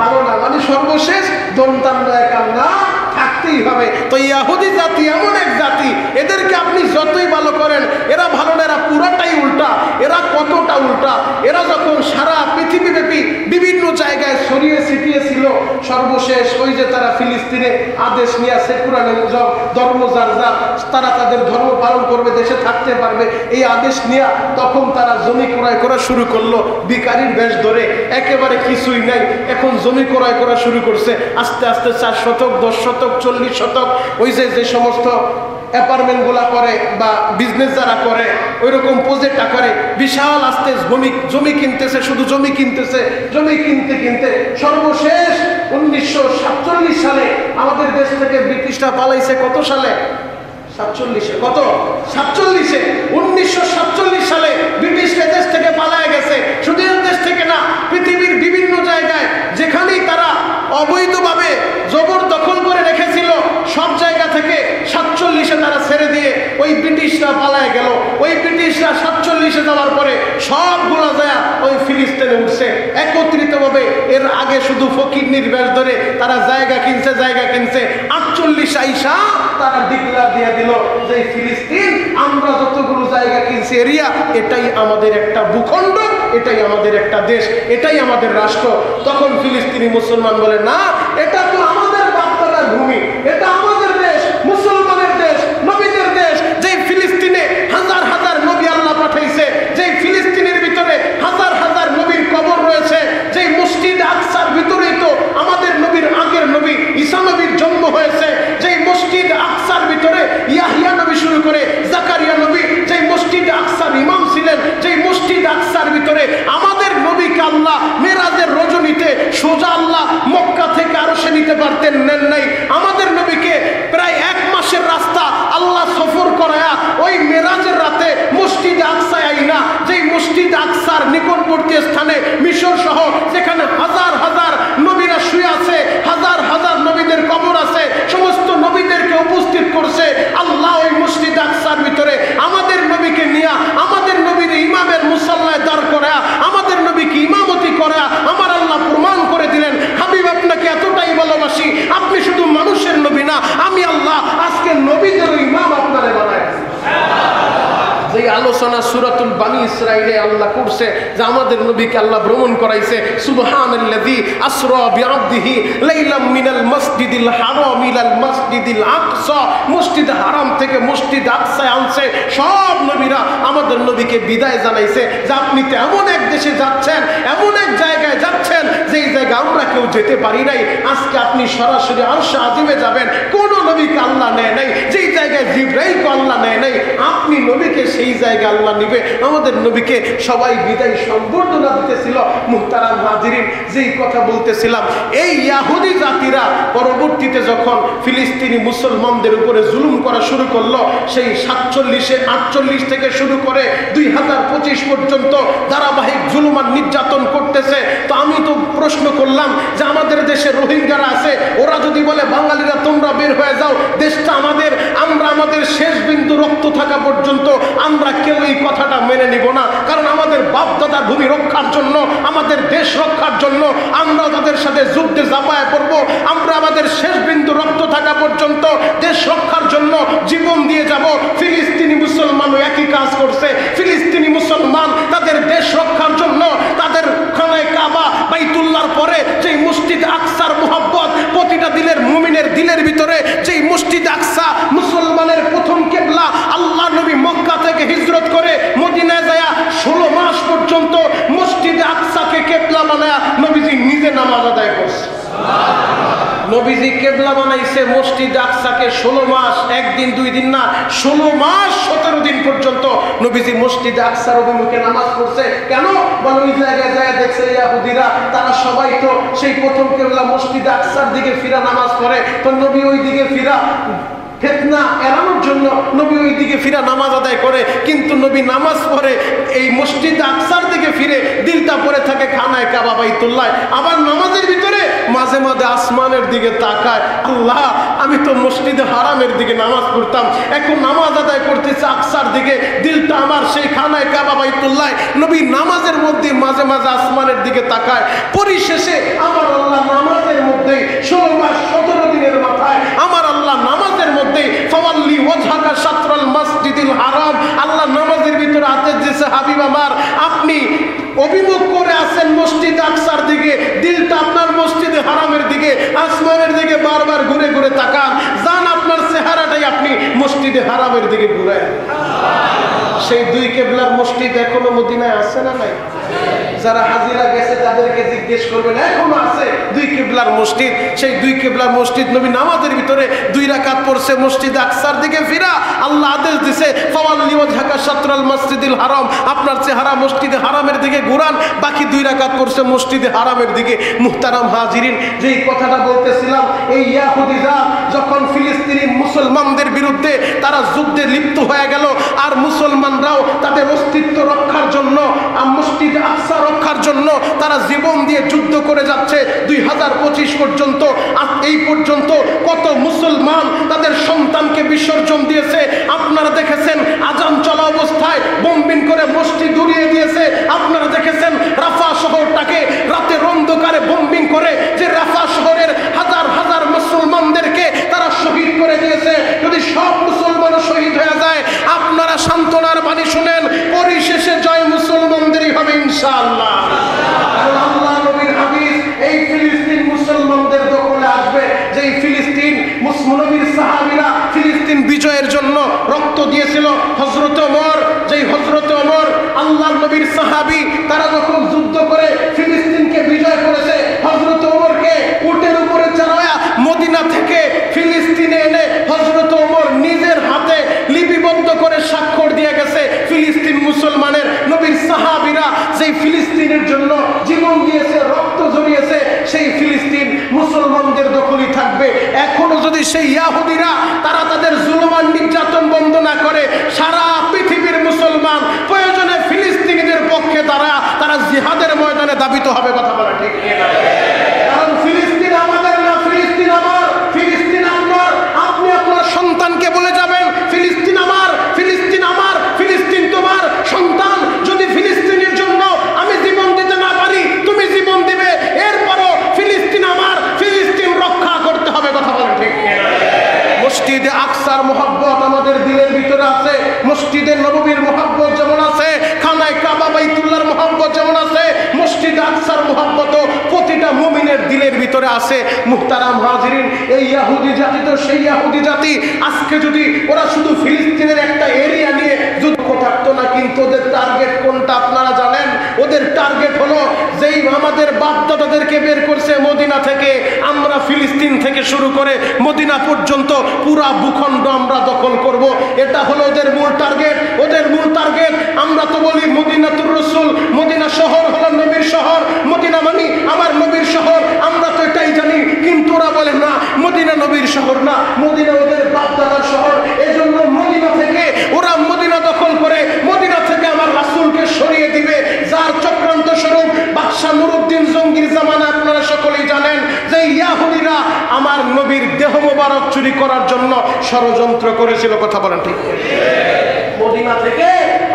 ভালো না, মানে সর্বশেষ দন্তান্ডায় কান্না থাকতেই হবে। তো ইহুদি জাতি এমন এক জাতি, এদেরকে আপনি যতই ভালো করেন এরা ভালো না, এরা পুরাটাই উল্টা। এরা কতটা উল্টা, এরা যখন সারা পৃথিবীব্যাপী বিভিন্ন জায়গায় ছড়িয়ে ছিটিয়ে ছিল, সর্বশেষ ওই যে তারা ফিলিস্তিনে আদেশ নিয়ে সেকুলার ধর্ম যার যার তারা তাদের ধর্ম পালন করবে, দেশে থাকতে পারবে, এই আদেশ নিয়ে তখন তারা জমি ক্রয় করা শুরু করলো ভিখারির বেশ ধরে। একেবারে কিছুই নাই, এখন জমি ক্রয় করা শুরু করছে। আস্তে আস্তে 4 শতক 10 শতক 40 শতক, ওই যে সমস্ত অ্যাপার্টমেন্টগুলা করে বা বিজনেস যারা করে ওই রকম প্রজেক্ট আকারে বিশাল আস্তে জমি কিনতেছে, শুধু জমি কিনতেছে। জমি কিনতে কিনতে সর্বশেষ 1947 সালে আমাদের দেশ থেকে ব্রিটিশরা পালাইছে। কত সালে? 47-এ। কত? 47-এ। 1947 সালে ব্রিটিশরা দেশ থেকে পালায় গেছে। শুধু দেশ থেকে না, পৃথিবীর বিভিন্ন জায়গায় যেখানেই তারা অবৈধভাবে জবরদখল করে রেখেছিল সব জায়গা থেকে 47-এ তারা ছেড়ে দিয়ে ওই ব্রিটিশরা পালায় গেল। ওই ব্রিটিশরা 47-এ যাওয়ার পরে সবগুলো যায় ওই ফিলিস্তিনে উঠছে একত্রিতভাবে। এর আগে শুধু ফকির নির্বাস ধরে তারা জায়গা কিনছে 48 আইসা তারা ডিক্লার দিয়ে দিল যে ফিলিস্তিন আমরা যতগুলো জায়গা কিনছি এরিয়া, এটাই আমাদের একটা ভূখণ্ড, এটাই আমাদের একটা দেশ, এটাই আমাদের রাষ্ট্র। তখন ফিলিস্তিনি মুসলমান বলে না, এটা তো আমাদের বাপদাদার ভূমি, এটা আমাদের দেশ, মুসলমানের দেশ, নবীদের দেশ। যেই ফিলিস্তিনে হাজার হাজার নবী আল্লাহ পাঠাইছে, যেই ফিলিস্তিনের ভিতরে হাজার হাজার নবীর কবর রয়েছে, যেই মসজিদ আকসার ভিতরেই তো আমাদের নবীর আগের নবী ঈসা নবীর জন্ম হয়েছে, যেই মসজিদ আকসার ভিতরে ইয়াহিয়া নবী শুরু করে জাকারিয়া নবী যেই মসজিদ আকসার ইমাম ছিলেন, যেই মসজিদ আকসার ভিতরে আমাদের নবীকে আল্লাহ মেরাজের রজনীতে সোজা আল্লাহ মক্কা থেকে আরশে নিতে পারতেন, নেন নাই। আমাদের নবীকে প্রায় 1 মাসের রাস্তা আল্লাহ সফর করায়া ওই মেরাজের রাতে মসজিদ আকসায় আইনা, যেই মসজিদ আকসার নিকটবর্তী স্থানে মিশর সহ যেখানে হাজার হাজার নবীরা শুয়ে আছে, হাজার হাজার নবীদের কবর আছে, সমস্ত নবীদেরকে উপস্থিত করছে আল্লাহ ওই মসজিদ আকসার ভিতরে। আমাদের নবীকে নিয়া আমাদের নবীর ইমামের মুসাল্লায় দাঁড় করায়া আমাদের নবীকে ইমামতি করা আমার আল্লাহ প্রমাণ করে দিলেন, হাবিব আপনাকে এতটাই ভালোবাসি, আপনি শুধু মানুষের নবী না, আমি আল্লাহ আজকে নবীদের ইমাম আপনারে বানাইছি। যে আলোচনা সূরাতুল বানী ইসরাঈলে আল্লাহ করছে যে আমাদের নবীকে আল্লাহ ভ্রমণ করাইছে। সুবহানাল্লাযী আসরা বিআবদিহি লাইলাম মিনাল মাসজিদিল হারাম ইলাল মাসজিদিল আকসা, মসজিদ হারাম থেকে মসজিদ আকসায় আনছে। সব নবীরা আমাদের নবীকে বিদায় জানাইছে যে আপনি তো এমন এক দেশে যাচ্ছেন, এমন এক জায়গায় যাচ্ছেন যেই জায়গায় আমরা কেউ যেতে পারি নাই। আজকে আপনি সরাসরি আরশে আজিমে যাবেন, কোন নবীকে আল্লাহ নেয় নাই, যেই জায়গায় জিবরাইলকে আল্লাহ নেয় নাই, আপনি নবীকে সেই জায়গায় আল্লাহ নিবে। আমাদের নবীকে সবাই বিদায় সম্বর্ধনা দিতেছিল। মুহতারাম হাজিরিন, যেই কথা বলতেছিলাম, এই ইহুদি জাতিরা পরবর্তীতে যখন ফিলিস্তিনি মুসলমানদের উপরে জুলুম করা শুরু করলো, সেই 48 থেকে শুরু করে 2025 পর্যন্ত ধারাবাহিক জুলুম আর নির্যাতন করতেছে। তো আমি তো প্রশ্ন করলাম যে আমাদের দেশে রোহিঙ্গারা আছে, ওরা যদি বলে বাঙালিরা তোমরা বের হয়ে যাও, দেশটা আমাদের, আমরা আমাদের শেষ বিন্দু রক্ত থাকা পর্যন্ত আমরা কেউ এই কথাটা মেনে নিব না। কারণ আমাদের বাপ দাদার ভূমি রক্ষার জন্য, আমাদের দেশ রক্ষার জন্য আমরা তাদের সাথে যুদ্ধে ঝাঁপায় পড়ব। আমরা আমাদের শেষ বিন্দু রক্ত থাকা পর্যন্ত দেশ রক্ষার জন্য জীবন দিয়ে যাব। ফিলিস্তিনি মুসলমানও একই কাজ করছে। ফিলিস্তিনি মুসলমান তাদের দেশ রক্ষার জন্য তাদের খানায় কাবা বাইতুল্লাহর পরে যেই মসজিদ আকসার মুহাব্বত প্রতিটা দিলের মুমিনের দিলের ভিতরে, যেই মসজিদ আকসা মুসলমানের প্রথম কিবলা, আল্লাহ নবী মক্কা থেকে হিজরত করে মদিনায় যায় 16 মাস পর্যন্ত মসজিদ আকসাকে কিবলা বানায়া নবীজি নিজে নামাজ আদায় করছে। নবীজি কিবলা বানাইছে মসজিদ আকসাকে 16 মাস, একদিন 2 দিন না, 16 মাস 17 দিন পর্যন্ত নবীজি মসজিদ আকসার অভিমুখে নামাজ পড়ছে। কেন? বলে ওই জায়গায় যায় দেখছে ইহুদিরা তারা সবাই তো সেই প্রথম কিবলা মসজিদ আকসার দিকে ফিরা নামাজ পড়ে, তো নবী ওই দিকে ফিরা ফিতনা এড়ানোর জন্য নবী ওই দিকে ফিরা নামাজ আদায় করে। কিন্তু নবী নামাজ পড়ে এই মসজিদ আকসার দিকে ফিরে, দিলটা পড়ে থাকে খানায় কাবা বাইতুল্লাহ। আবার নামাজের ভিতরে মাঝে মাঝে আসমানের দিকে তাকায়, আল্লাহ আমি তো মসজিদে হারামের দিকে নামাজ পড়তাম, এখন নামাজ আদায় করতেছে আকসার দিকে, দিলটা আমার সেই খানায় কাবা বাইতুল্লাহ। নবী নামাজের মধ্যে মাঝে মাঝে আসমানের দিকে তাকায়। পরিশেষে আমার আল্লাহ নামাজের মধ্যে 16 মাস 17 দিনের মাথায় আমার আল্লাহ নামাজের মধ্যে ফাওয়াল্লি ওয়াজহাকা শাতরাল মসজিদিল হারাম, আল্লাহ নামাজের ভিতরে আদেশ দিয়েছে, হাবিব আমার আপনি অভিমুখ করে আছেন মসজিদ আকসার দিকে, দিলটা আপনার মসজিদে হারামের দিকে, আসমানের দিকে বারবার ঘুরে ঘুরে তাকান, যান আপনার চেহারাটাই আপনি মসজিদে হারামের দিকে ঘুরায়। সেই দুই কেবলার মসজিদ এখনো মদিনায় আছে না নাই? যারা হাজিরা গেছে তাদেরকে জিজ্ঞেস করবেন, এখনো আছে দুই কেবলার মসজিদ। সেই দুই কেবলার মসজিদ নবী নামাজের ভিতরে 2 রাকাত পড়ছে মসজিদ আকসার দিকে ফিরা, আল্লাহ আদেশ দিছে ফাওয়াল্লি ওয়াজহাকা শাতরাল মসজিদিল হারাম, আপনার চেহারা মসজিদে হারামের দিকে ঘুরান। বাকি 2 রাকাত পড়ছে মসজিদে হারামের দিকে। মুহতারাম হাজিরিন, যেই কথাটা বলতেছিলাম, এই ইয়াহুদিরা যখন ফিলিস্তিনি মুসলমানদের বিরুদ্ধে তারা যুদ্ধে লিপ্ত হয়ে গেল, আর মুসলমানরাও তাদের অস্তিত্ব রক্ষার জন্য, মসজিদ আকসা রক্ষার জন্য তারা জীবন দিয়ে যুদ্ধ করে যাচ্ছে 2025 পর্যন্ত। আর এই পর্যন্ত কত মুসলমান তাদের সন্তানকে বিসর্জন দিয়েছে আপনারা দেখেছেন। আজান চলা অবস্থায় বোমবিং করে মসজিদ উড়িয়ে দিয়েছে আপনারা দেখেছেন। রাফা শহরটাকে রাতের অন্ধকারে বোমবিং করে যে রাফা শহরের হাজার হাজার মুসলমানদেরকে তারা শহীদ করে দিয়েছে। যদি সব মুসলমানও শহীদ হয়ে যায়, আপনারা সান্ত্বনার বাণী শুনেন, পরিশেষে জয় মুসলমানদেরই হবে ইনশাআল্লাহ। কারণ আল্লাহ নবীর হাদিস, এই ফিলিস্তিন মুসলমানদের দখলে আসবে। যেই ফিলিস্তিন নবীর সাহাবীরা ফিলিস্তিন বিজয়ের জন্য রক্ত দিয়েছিল, হযরত ওমর, যেই হযরত ওমর আল্লাহ নবীর সাহাবী, তারা যখন যুদ্ধ করে ফিলিস্তিনকে বিজয় করেছে, হযরত ওমরকে উটের উপরে চড়ায়া মদিনা থেকে ফিলিস্তিনে এনে হযরত ওমর নিজের হাতে লিপিবদ্ধ করে স্বাক্ষর দিয়ে গেছে। ফিলিস্তিন মুসলমানের নবীর সাহাবীরা যেই ফিলিস্তিনের জন্য জীবন দিয়েছে, রক্ত ঝরিয়েছে, সেই ফিলিস্তিন মুসলমানদের দখলই থাকবে। এখনো যদি সেই ইয়াহুদিরা তারা তাদের জুলুম আর নির্যাতন বন্ধ না করে, সারা পৃথিবীর মুসলমান প্রয়োজনে ফিলিস্তিনিদের পক্ষে তারা জিহাদের ময়দানে দাবিত হবে। কথা বলা ঠিক কিনা? কারণ ফিলিস্তিন আমাদের না, ফিলিস্তিন আমার, ফিলিস্তিন আপনার। আপনি আপনার সন্তানকে বলে যাবেন ফিলিস্তিন আমার, ফিলিস্তিন আমার, ফিলিস্তিন তোমার। সন্তান যদি ফিলিস্তিনের জন্য আমি জীবন দিতে না পারি, তুমি জীবন দিবে, এরপরও ফিলিস্তিন আমার, ফিলিস্তিন রক্ষা করতে হবে। কথা বলেন ঠিক কিনা? মসজিদে আকসার মোহাব্বত আমাদের দিলের ভিতরে আছে, মসজিদে নববীর মোহাব্বত যেমন আছে, খানায় কাবা বাইতুল্লাহর মোহাব্বত যেমন আছে, মসজিদে আকসার মোহাব্বত প্রতিটা মুমিনের দিলের ভিতরে আছে। মুহতারাম হাজিরিন, এই ইহুদি জাতি তো সেই ইহুদি জাতি, আজকে যদি ওরা শুধু ফিলিস্তিনের একটা এরিয়া নিয়ে যুদ্ধ থাকতো না, কিন্তু ওদের টার্গেট কোনটা আপনারা জানেন? ওদের টার্গেট হলো, যেই আমাদের বাপ-দাদাদেরকে বের করছে মদিনা থেকে, আমরা ফিলিস্তিন থেকে শুরু করে মদিনা পর্যন্ত পুরা ভূখণ্ড আমরা দখল করব। এটা হলো ওদের মূল টার্গেট। ওদের মূল টার্গেট, আমরা তো বলি মদিনাতুর রাসূল, মদিনা শহর হলো নবীর শহর, মদিনা মানে আমার নবীর শহর, আমরা তো এটাই জানি। কিন্তু ওরা বলে না, মদিনা নবীর শহর না, মদিনা ওদের বাপ-দাদার শহর। এজন্য মদিনা থেকে ওরা মদিনা দখল করে মদিনা থেকে আমার রাসূলকে সরিয়ে দিবে। যার চক্রান্ত স্বরূপ বাদশা নুরউদ্দিন জঙ্গির জামানা আপনারা সকলেই জানেন যে ইয়াহুদিরা আমার নবীর দেহ মোবারক চুরি করার জন্য ষড়যন্ত্র করেছিল। কথা বলেন ঠিক? মদিনা থেকে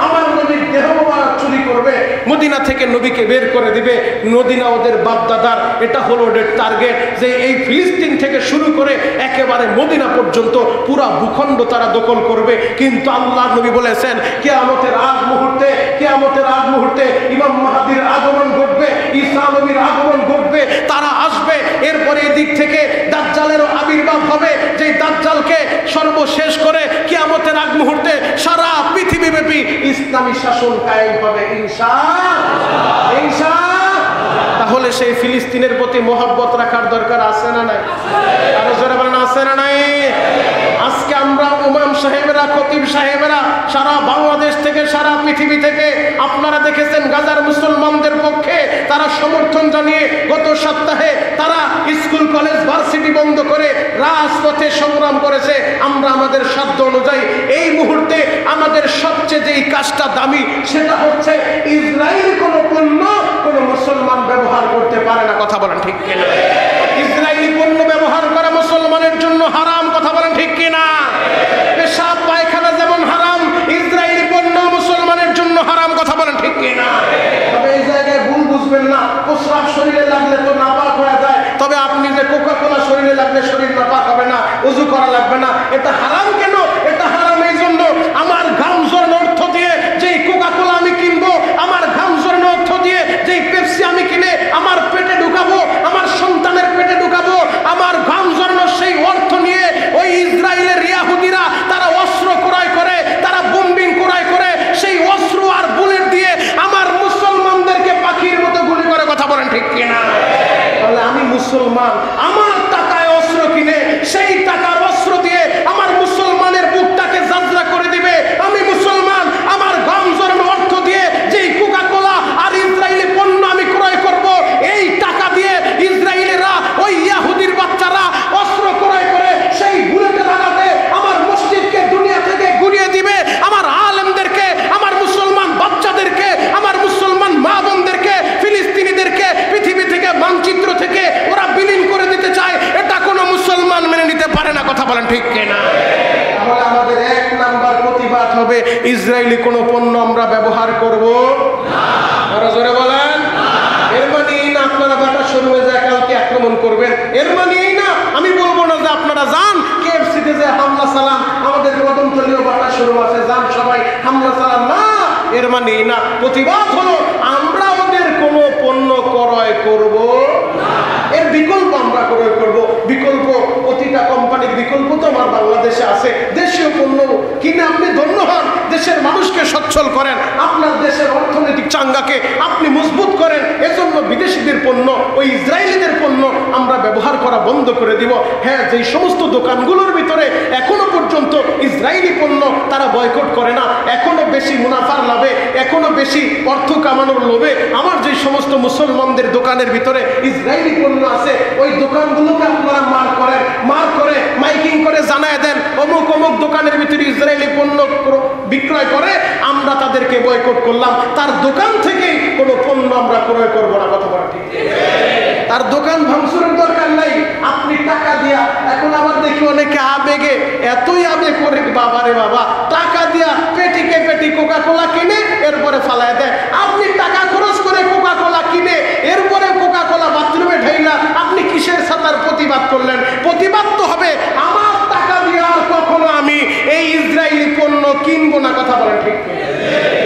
আমার নবীর দেহ মোবারক চুরি করবে, মদিনা থেকে নবীকে বের করে দিবে। মদিনা ওদের বাপ-দাদার, এটা হলো ওদের টার্গেট, যে এই ফিলিস্তিন থেকে শুরু করে একেবারে মদিনা পর্যন্ত পুরা ভূখণ্ড তারা দখল করবে। কিন্তু আল্লাহর নবী বলেছেন, কিয়ামতের আগ মুহূর্তে, কিয়ামতের আগ মুহূর্তে ইমাম মাহদীর আগমন ঘটবে, ঈসা নবীর আগমন ঘটবে, তারা আসবে। এরপরে এদিক থেকে দাজ্জালেরও আবির্ভাব হবে, যে দাজ্জালকে সর্বশেষ করে কিয়ামতের আগ মুহূর্তে সারা পৃথিবীব্যাপী ইসলামী শাসন কায়েম হবে ইনশাআল্লাহ, ইনশাআল্লাহ। তাহলে সেই ফিলিস্তিনের প্রতি মহব্বত রাখার দরকার আছে না নাই? আরো জোরে বলেন, আছে না নাই? আজকে আমরা ইমাম সাহেবেরা, খতিব সাহেবেরা সারা বাংলাদেশ থেকে, সারা পৃথিবী থেকে আপনারা দেখেছেন গাজার মুসলমানদের পক্ষে তারা সমর্থন জানিয়ে গত সপ্তাহে তারা স্কুল কলেজ ভার্সিটি বন্ধ করে রাজপথে সংগ্রাম করেছে। আমরা আমাদের সাধ্য অনুযায়ী এই মুহূর্তে আমাদের সবচেয়ে যেই কাজটা দামি, সেটা হচ্ছে ইসরায়েল কোনো পণ্য কোনো মুসলমান ব্যবহার করতে পারে না। কথা বলেন ঠিক কিনা? ইসরায়েলি পণ্য ব্যবহার করা মুসলমানের জন্য হারাম, কথা বলেন ঠিক কিনা? পেশাব পায়খানা যেমন হারাম, ইসরায়েলি পণ্য মুসলমানের জন্য হারাম, কথা বলেন ঠিক কিনা? তবে এই জায়গায় ভুল বুঝবেন না, প্রস্রাব শরীরে লাগলে তো নাপাক হয়ে যায়, তবে আপনি যে কোকা কোলা শরীরে লাগলে শরীর নাপাক হবে না, ওযু করা লাগবে না, এটা হারাম কেন? এটা হারাম এই জন্য, আমার ঘাম ঝরানো অর্থ দিয়ে যেই কোকা কোলা আমি কিনবো, আমার ঘাম ঝরানো অর্থ দিয়ে যেই পেপসি আমি কিনে আমার পেটে ঢুকাবো, আমার সন্তানের পেটে ঢুকাবো, আমার ঘাম ঝরানো সেই অর্থ নিয়ে ওই ইসরায়েলের ইহুদিরা তারা অস্ত্র ক্রয় করে, তারা বোম্বিং ক্রয় করে, সেই অস্ত্র আর বুলেট দিয়ে আমার মুসলমানদেরকে পাখির মতো গুলি করে, কথা বলেন ঠিক কিনা? তাহলে আমি মুসলমান, আমার টাকায় অস্ত্র কিনে সেই টাকার অস্ত্র দিয়ে আমার মুসলমানের বুকটাকে যাত্রা করে দিবে। আমি মুসলমান, আমার ঘাম ঝরানো অর্থ দিয়ে যেই কোকা কোলা আর ইসরায়েলি পণ্য আমি ক্রয় করব, এই টাকা দিয়ে ইসরায়েলিরা ওই ইহুদির বাচ্চারা অস্ত্র ক্রয় করে সেই বুলেটে লাগাতে আমার মসজিদকে দুনিয়া থেকে গুড়িয়ে দিবে, আমার আলেমদেরকে, আমার মুসলমান বাচ্চাদেরকে, আমার মুসলমান মা বোনদেরকে, ফিলিস্তিনিদেরকে পৃথিবী থেকে, মানচিত্র থেকে ওরা বিলীন করে দিতে চায়। এটা কোনো মুসলমান মেনে নিতে পারে না, কথা বলেন ঠিক কিনা? তাহলে আমাদের এক নাম্বার প্রতিবাদ হবে, ইসরায়েলি কোনো পণ্য আমরা ব্যবহার করব না। আরো জোরে বলেন। এর মানে এই না আপনারা বাটা শোরুমে যায় কালকে আক্রমণ করবেন, এর মানে এই না আমি বলবো না যে আপনারা যান কেএফসিতে যে হামলা চালান, আমাদের কদমতলীয় বাটা শোরুম আছে, যান সবাই হামলা চালান, না, এর মানে এই না। প্রতিবাদ হলো আমরা ওদের কোনো পণ্য ক্রয় করব না, এর বিকল্প আমরা ক্রয় করব। বিকল্প প্রতিটা কোম্পানির বিকল্প তো আমার বাংলাদেশে আছে, দেশীয় পণ্য কিনে আপনি ধন্য হন, দেশের মানুষকে সচ্ছল করেন, আপনার দেশের অর্থনৈতিক চাঙ্গাকে আপনি মজবুত করেন। এজন্য বিদেশিদের পণ্য, ওই ইসরায়েলিদের পণ্য আমরা ব্যবহার করা বন্ধ করে দিব। হ্যাঁ, যেই সমস্ত দোকানগুলোর ভিতরে এখনো পর্যন্ত ইসরায়েলি পণ্য তারা বয়কট করে না, এখনো বেশি মুনাফার লাভে, এখনো বেশি অর্থ কামানোর লোভে আমার যে সমস্ত মুসলমানদের দোকানের ভিতরে ইসরায়েলি পণ্য আছে, ওই দোকানগুলোকে আপনারা মার করেন, মার করে মাইকিং করে জানায় দেন অমুক অমুক দোকানের ভিতরে ইসরায়েলি পণ্য বিক্রয় করে, আমরা তাদেরকে বয়কট করলাম, তার দোকান থেকেই কোনো পণ্য আমরা ক্রয় করবো না, কথা বলা ঠিক? তার দোকান ভাঙচুরের দরকার নাই, আপনি টাকা দিয়া, এখন আবার দেখি অনেকে আবেগে, এতই আবেগ করে বাবারে বাবা, টাকা দিয়া পেটিকে পেটি কোকা কোলা কিনে এরপরে ফালায় দেয়। আপনি টাকা খরচ করে কোকা কোলা কিনে এরপরে কোকা কোলা বাথরুমে ঢাইলা আপনি কিসের সাতার প্রতিবাদ করলেন? প্রতিবাদ তো হবে আমার টাকা দিয়ে আর কখনো আমি এই ইসরায়েলি পণ্য কিনবো না, কথা বলেন ঠিক?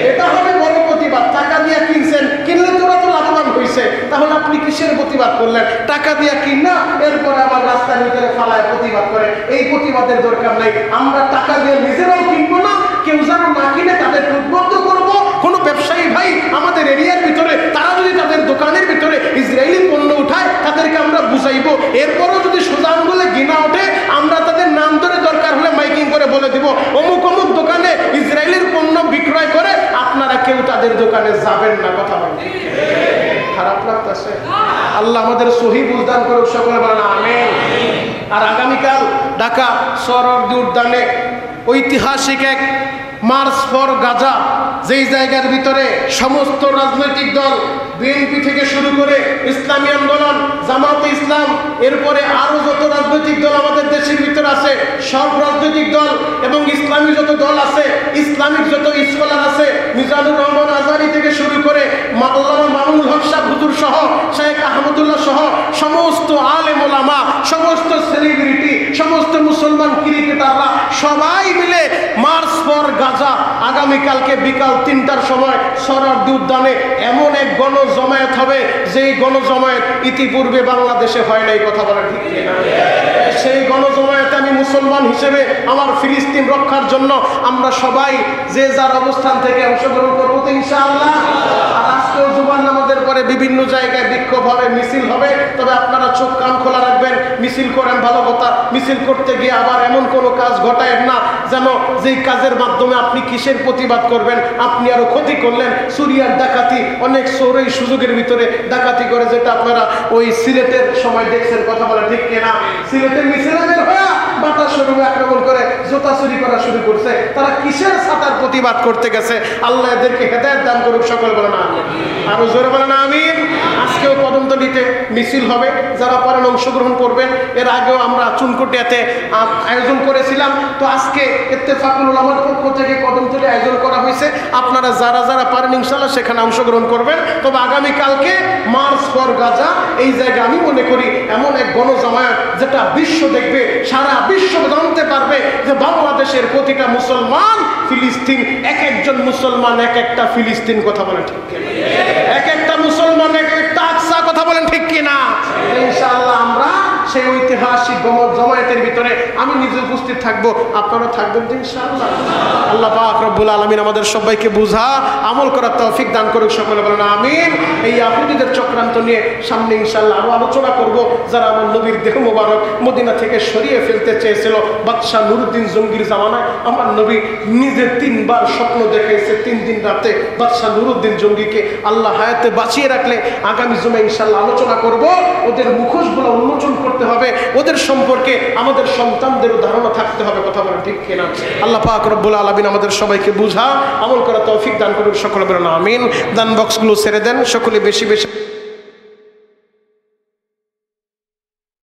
এটা হবে বড় প্রতিবাদ। টাকা দিয়ে কিনছেন, কিনলে তোরা তো লাভবান হয়েছে, তাহলে আপনি কিসের প্রতিবাদ করলেন? টাকা দিয়ে কিনা এরপরে আবার রাস্তার ভিতরে ফালায় প্রতিবাদ করে, এই প্রতিবাদের দরকার নাই। আমরা টাকা দিয়ে নিজেরাও কিনবো না, কেউ যেন না কিনে তাদের উদ্বুদ্ধ করবো। কোনো ব্যবসায়ী ভাই আমাদের এরিয়ার ভিতরে তারা যদি তাদের দোকানের ভিতরে ইসরায়েলি পণ্য উঠায়, তাদেরকে আমরা বুঝাইবো। এরপরও যদি সোজা আঙ্গুলে ঘৃণা ওঠে, আমরা তাদের নাম ধরে দরকার হলে মাইকিং করে বলে দিব অমুক অমুক দোকানে ইসরায়েলের পণ্য বিক্রয় করে, আপনারা কেউ তাদের দোকানে যাবেন না, কথা বলেন। খারাপ লাগতেছে? আল্লাহ আমাদের সহি বুঝদান করে, সকলে বলেন আমিন। আর আগামীকাল ঢাকা সরোয়ার্দী উদ্যানে ঐতিহাসিক এক মার্চ ফর গাজা, যেই জায়গার ভিতরে সমস্ত রাজনৈতিক দল, বিএনপি থেকে শুরু করে ইসলামী আন্দোলন, জামাতে ইসলাম, এরপরে আরো যত রাজনৈতিক দল আমাদের দেশের ভিতরে আছে, সব রাজনৈতিক দল এবং ইসলামী যত দল আছে, ইসলামিক যত স্কলার আছে, মিজানুর রহমান আজহারি থেকে শুরু করে আল্লামা মামুনুল হক সাহেব হুজুর সহ, শেখ আহমদুল্লাহ সহ সমস্ত আলেম ওলামা, সমস্ত সেলিব্রিটি, সমস্ত মুসলমান ক্রিকেটাররা সবাই মিলে মার্চ ফর গাজা আগামীকালকে বিকাল 3টার সময় সরোয়ার্দী উদ্যানে এমন এক গণজমায়েত হবে, যেই গণজমায়েত ইতিপূর্বে বাংলাদেশে হয় নাই, কথা বলা ঠিক না? সেই গণজমায়েতে আমি মুসলমান হিসেবে আমার ফিলিস্তিন রক্ষার জন্য আমরা সবাই যে যার অবস্থান থেকে অংশগ্রহণ করবো তো ইনশাআল্লাহ। আর আজকেও জুমার নামাজের পরে বিভিন্ন জায়গায় বিক্ষোভ হবে, মিছিল হবে, তবে আপনারা চোখ কান খোলা রাখবেন। মিছিল করেন ভালো কথা, মিছিল করতে গিয়ে আবার এমন কোনো কাজ ঘটায়েন না যেন যেই কাজের মাধ্যমে আপনি কিসের প্রতিবাদ করবেন, আপনি আরো ক্ষতি করলেন। চুরিয়ার ডাকাতি, অনেক চোর এই সুযোগের ভিতরে ডাকাতি করে, যেটা আপনারা ওই সিলেটের সময় দেখছেন, কথা বলা ঠিক কিনা? সিলেটের মিছিলে বের হয়ে বাটা শোরুমে আক্রমণ করে জুতা চুরি করা শুরু করছে। তারা কিসের সাতার প্রতিবাদ করতে গেছে? আল্লাহ এদেরকে হেদায়েত দান করুক, সকল বলেন আমিন। আরো জোরে বলেন আমিন। আজকেও কদমতলীতে মিছিল হবে, যারা পারেন অংশগ্রহণ করবেন। এর আগেও আমরা চুনকুটিয়াতে আয়োজন করেছিলাম, তো আজকে ইত্তেফাকুল উলামার পক্ষ থেকে কদমতলী আয়োজন করা হয়েছে। আপনারা যারা যারা পারেন ইনশাআল্লাহ সেখানে অংশগ্রহণ করবেন। তবে আগামীকালকে মার্চ ফর গাজা, এই জায়গায় আমি মনে করি এমন এক গণজামায়াত যেটা বিশ্ব দেখবে, সারা বিশ্ব জানতে পারবে যে বাংলাদেশের প্রতিটা মুসলমান ফিলিস্তিন, এক একজন মুসলমান এক একটা ফিলিস্তিন। কথা বলেন ঠিক কিনা? এক একটা মুসলমান এক একটা আকসা। কথা বলেন ঠিক কিনা? ইনশাআল্লাহ আমরা সেই ঐতিহাসিক জামায়াতের ভিতরে আমি নিজে উপস্থিত থাকবো, আপনারা থাকবেন ইনশাআল্লাহ। আল্লাহ পাক রব্বুল আলামিন আমাদের সবাইকে বুঝা আমল করার তৌফিক দান করুক, সকলে বলেন আমিন। এই ইহুদিদের চক্রান্ত নিয়ে সামনে ইনশাআল্লাহ আরো আলোচনা করব, যারা আমার নবীর দেহ মোবারক মদিনা থেকে সরিয়ে ফেলতে চেয়েছিল। বাদশাহ নুরুদ্দিন জঙ্গির জামানায় আমার নবী নিজে 3 বার স্বপ্ন দেখেছে, 3 দিন রাতে বাদশাহ নুরুদ্দিন জঙ্গিকে আল্লাহ হায়াতে বাঁচিয়ে রাখলে আগামী জুমে ইনশাআল্লাহ আলোচনা করব। ওদের মুখোশগুলো উন্মোচন করতে হবে, ওদের সম্পর্কে আমাদের সন্তানদেরও ধারণা থাকতে হবে। কথা বলেন ঠিক কিনা? আল্লাহ পাক রব্বুল আলামিন আমাদের সবাইকে বুঝা আমল করা তৌফিক দান করুন, সকলে বলেন আমিন। দান বক্সগুলো ছেড়ে দেন, সকলে বেশি বেশি